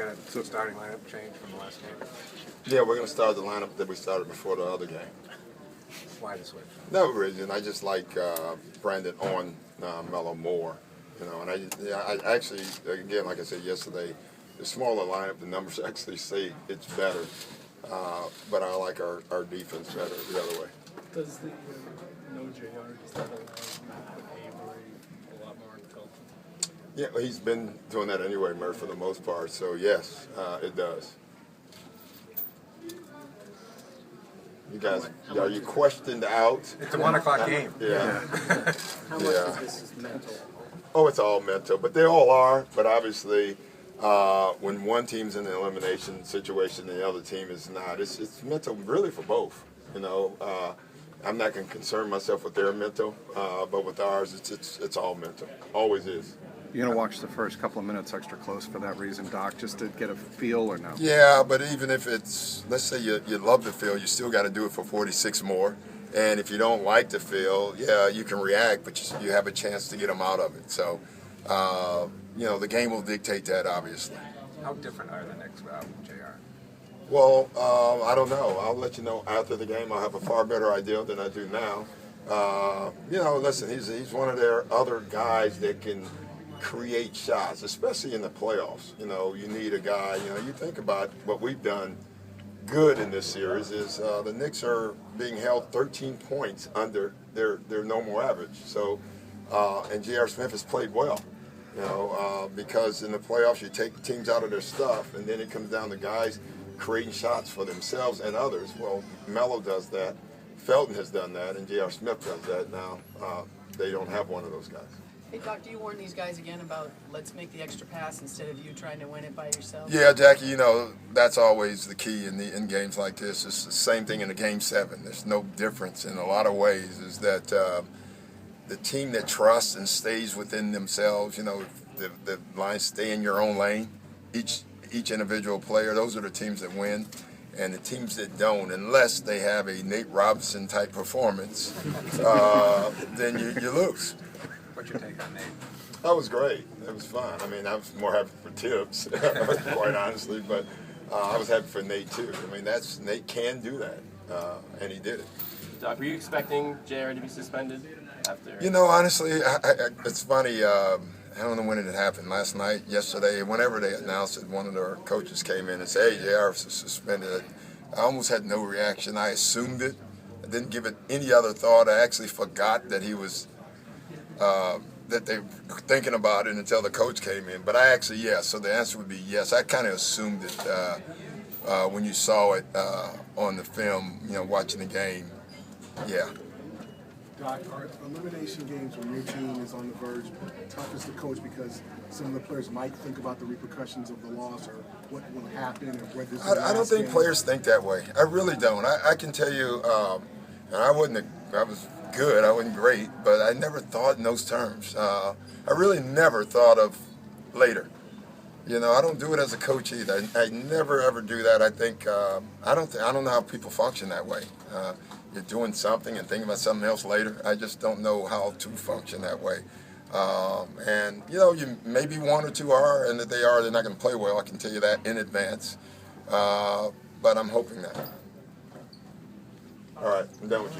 got a starting lineup change from the last game. Yeah, we're going to start the lineup that we started before the other game. Why the switch? No reason. I just like Brandon on Melo more. And I actually, again, like I said yesterday, the smaller lineup, the numbers actually say it's better. But I like our defense better the other way. Does the no JR, does that allow you to put Avery a lot more in Felton? Yeah, well, he's been doing that anyway, Murph, for the most part. So, yes, it does. You guys, are you questioned out? It's a 1 o'clock game. Yeah. How much of this is mental? Oh, it's all mental, but they all are. But obviously, when one team's in the elimination situation and the other team is not, it's mental really for both. I'm not going to concern myself with their mental, but with ours, it's all mental. Always is. You're going to watch the first couple of minutes extra close for that reason, Doc, just to get a feel or no? Yeah, but even if it's, let's say you love the feel, you still got to do it for 46 more. And if you don't like the feel, yeah, you can react, but you have a chance to get them out of it. So, the game will dictate that, obviously. How different are the Knicks without JR? Well, I don't know. I'll let you know after the game. I'll have a far better idea than I do now. Listen, he's one of their other guys that can create shots, especially in the playoffs. You need a guy, you think about what we've done good in this series is the Knicks are being held 13 points under their normal average. So, and J.R. Smith has played well, because in the playoffs you take teams out of their stuff, and then it comes down to guys creating shots for themselves and others. Well, Melo does that, Felton has done that, and J.R. Smith does that now. They don't have one of those guys. Hey, Doc, do you warn these guys again about let's make the extra pass instead of you trying to win it by yourself? Yeah, Jackie, that's always the key in games like this. It's the same thing in a Game 7. There's no difference in a lot of ways, is that the team that trusts and stays within themselves, the lines stay in your own lane, each individual player, those are the teams that win. And the teams that don't, unless they have a Nate Robinson-type performance, then you lose. What's your take on Nate? That was great. It was fun. I mean, I was more happy for Tibbs, quite honestly, but I was happy for Nate too. I mean, Nate can do that, and he did it. Doc, were you expecting JR to be suspended after? Honestly, it's funny. I don't know when it happened. Last night, yesterday, whenever they announced it, one of their coaches came in and said, "Hey, JR is suspended." I almost had no reaction. I assumed it. I didn't give it any other thought. I actually forgot that he was. That they were thinking about it until the coach came in. But I actually, yes. So the answer would be yes. I kind of assumed it when you saw it on the film, watching the game. Yeah. Doc, are elimination games when your team is on the verge tough as the coach because some of the players might think about the repercussions of the loss or what will happen or whether I don't think players think that way. I really don't. I can tell you, and I was good, I wasn't great, but I never thought in those terms. I really never thought of later. I don't do it as a coach either. I never ever do that. I think I don't know how people function that way. You're doing something and thinking about something else later. I just don't know how to function that way. And you maybe one or two are, and that they're not going to play well. I can tell you that in advance. But I'm hoping that. All right, I'm done with you.